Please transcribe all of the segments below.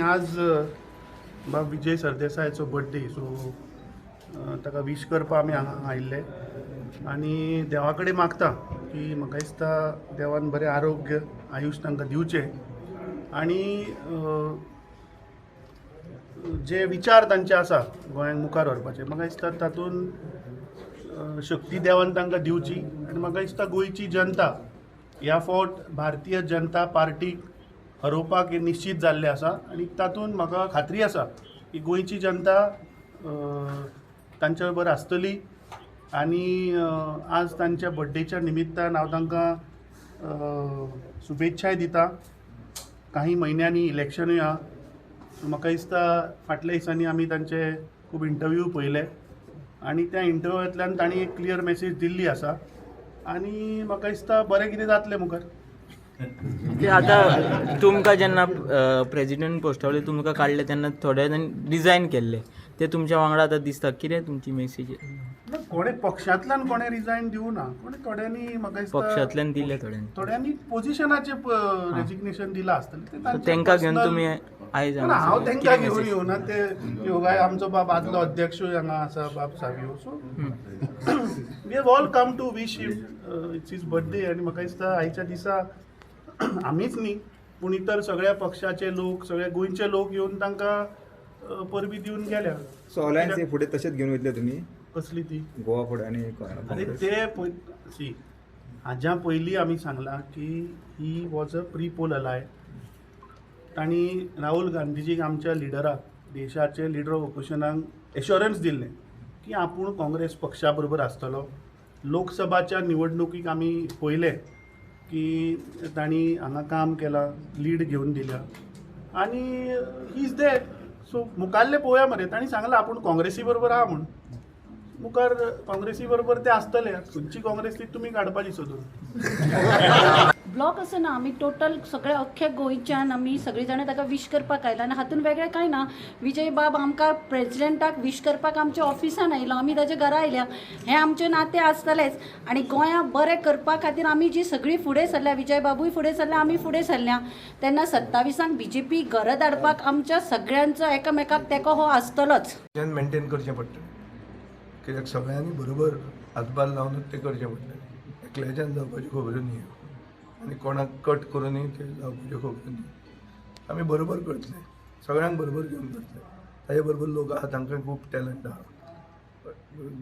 आज बाब विजय सरदेसायचो birthday, so ताका विश करपा आमी हांगा आयिल्ले आनी देवा कडेन मागता की म्हाका दिसता देवान बरें आरोग्य आयुश तांकां दिवचें आनी जे विचार तांचे आसा गोंयांक मुखार व्हरपाचे, म्हाका दिसता तातूंत शक्ती देवान तांकां दिवची आनी म्हाका दिसता गोंयची जनता ह्या फावट भारतीय जनता पार्टीक हरोवपाक हे निश्चित जाल्ले आसा आनी तातूंत म्हाका खात्री आसा की गोंयची जनता तांच्या बरोबर आसतली आनी आज तांच्या बर्थडेच्या निमित्तान हांव तांकां शुभेच्छाय दिता. काही म्हयन्यांनी इलेक्शनूय आहा, म्हाका दिसता फाटल्या दिसांनी आमी तांचे खूब इंटरव्यू पळयले आनी त्या इंटरव्यूंतल्यान तांणी एक क्लियर मेसेज दिल्ली आसा आनी म्हाका दिसता बरें कितें जातलें मुखार. आता तुमकां जेन्ना प्रेजिडेंट पोस्टा वयले तुमकां काडले तेन्ना थोडे जाण रिजायन केल्ले, ते तुमच्या वांगडा आतां दिसता. कितें तुमची मेसेज? कोणे पक्षांतल्यान कोणे रिजायन दिवना, कोणे थोड्यांनी म्हाका दिसता पक्षांतल्यान दिले, थोड्यांनी पोजिशनाचे रेजिग्नेशन दिलां आसतलें तांकां घेवन तुमी आयज हांव तांकां घेवन येवना. ते योगाय आमचो बाब आदलो अध्यक्षूय हांगा आसा बाब Savio, so we have all come to wish him it's his birthday आनी म्हाका दिसता आयच्या दिसा आमीच न्ही पूण इतर सगळ्या पक्षाचे लोक, सगळे गोंयचे लोक येवन तांकां परबी दिवन गेल्या. सो अलायन्स फुडें तशेंच घेवन वयतले तुमी? कसली ती गोवा फुडें आनी आनी ते सी हाज्या पयलीं आमी सांगलां की ही was a pre poll ally. तांणी राहुल गांधीजीक आमच्या लिडराक, देशाचे लिडर ऑफ ऑपोजिशनाक एश्युरन्स दिल्लें की आपूण काँग्रेस पक्षा बरोबर आसतलो. लोकसभाच्या निवडणुकीक आमी पळयलें की तांणी हांगा काम केलां, लीड घेवन दिल्या आनी ही इज देट. सो मुखारले पळोवया मरे. तांणी सांगलां आपूण काँग्रेसी बरोबर आहा म्हूण, मुखार काँग्रेसी बरोबर ते आसतले. खंयची काँग्रेस ती तुमी काडपाची सोदून. ब्लॉक असं ना, आम्ही टोटल सगळे अख्ख्या गोंयच्यान आमी सगळीं जाणां ताका विश करपाक आयला आनी हातून वेगळें कांय ना. विजय बाब आमकां प्रेजिडेंटाक विश करपाक आमच्या ऑफिसान आयलो, आमी ताच्या घरा आयल्या. हें आमचें नातें आसतलेंच आनी गोंया बरें करपा खातीर आमी जी सगळीं फुडें सरल्या, विजय बाबूय फुडें सरल्या, आमी फुडें सरल्या. तेन्ना 27 बीजेपी घरा धाडपाक आमच्या सगळ्यांचो एकामेकाक तेंको हो आसतलोच. मेंटेन करचें पडटा, कित्याक सगळ्यांनी बरोबर हातभार लावनूच तें करचें पडटा. एकल्याच्यान जावपाची खबर न्ही आनी कोणाक कट करूनय ते जावपाच्यो खबर न्ही. आमी बरोबर करतले, सगळ्यांक बरोबर घेवन करतले. ताजे बरोबर लोक आहा तांकां खूब टॅलंट आहा,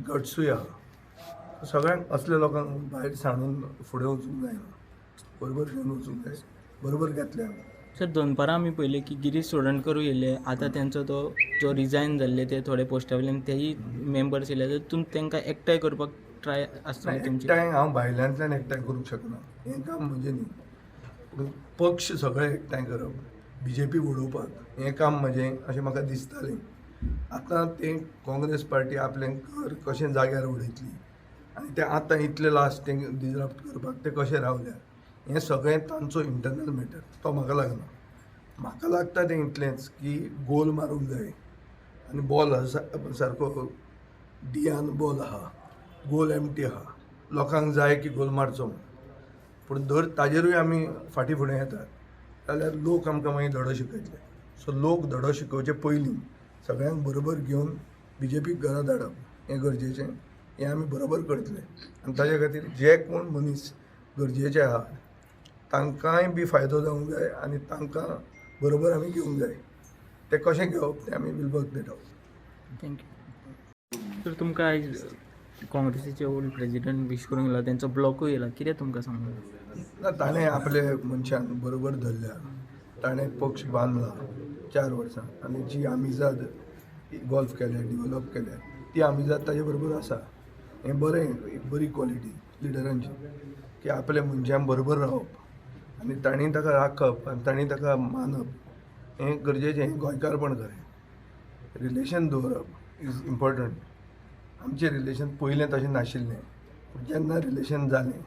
गट्सूय आहा. सगळ्यांक असल्या लोकांक भायर सांडून फुडें वचूंक जायना, बरोबर घेवन वचूंक जाय. बरोबर घेतले आमी. सर, दोनपारां आमी पळयलें की गिरीश चोडणकर येयले, आतां तेंचो तो जो रिजायन जाल्ले ते थोडे पोस्टा वयल्यान तेही मेंबर्स येयले, तर तुमी तांकां एकठांय करपाक ट्राय आसतली तुमची? एकठांय हांव भायल्यांतल्यान एकठांय करूंक शकना, हें काम म्हणजे न्ही. पक्ष सगळे एकठांय करप, BJP उडोवपाक हें काम म्हजें अशें म्हाका दिसतालें. आतां तें काँग्रेस पार्टी आपलें घर कशें जाग्यार उडयतली आनी तें आतां इतलें लास्ट तें डिजरप्ट करपाक ते कशें रावल्या, हें सगळें तांचो इंटरनल मॅटर. तो म्हाका लागना. म्हाका लागता तें इतलेंच की गोल मारूंक जाय आनी बॉल सारको डियान बॉल आहा, गोल एमटी आहा, लोकांक जाय की गोल मारचो म्हूण. पूण धर ताजेरूय आमी फाटीं फुडें येतात जाल्यार लोक आमकां मागीर धडो शिकयतले. सो लोक धडो शिकोवचे पयलीं सगळ्यांक बरोबर घेवन BJP घरा धाडप हें गरजेचें. हें आमी बरोबर करतले आनी ताजे खातीर जे कोण मनीस गरजेचे आहा तांकांय बी फायदो जावंक जाय आनी तांकां बरोबर आमी घेवंक जाय. तें कशें घेवप तें आमी विल वर्क देट आउट. थँक्यू. तर तुमकां आयज काँग्रेसीचे ओल्ड प्रेजिडेंट विश करूंक येयला, तेंचो ब्लॉकूय येयला, कितें तुमकां सांगूंक? ना, ताणें आपले मनशान बरोबर धरल्या, ताणें पक्ष बांदला 4 वर्सां आनी जी आमिजाद इवॉल्व केल्या, डिवेलप केल्या, ती आमिजाद ताजे बरोबर आसा. हें बरें, एक बरी क्वॉलिटी लिडरांची की आपल्या मनशां बरोबर रावप आनी तांणी ताका राखप आनी तांणी ताका मानप हें गरजेचें. हें गोंयकारपण खरें. रिलेशन दवरप इज इम्पॉर्टंट. आमचें रिलेशन पयलें तशें नाशिल्लें, पूण जेन्ना रिलेशन जालें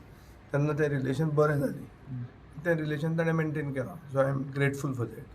तेन्ना तें रिलेशन बरें जालें. तें रिलेशन ताणें मेंटेन केलां. So I am grateful for that.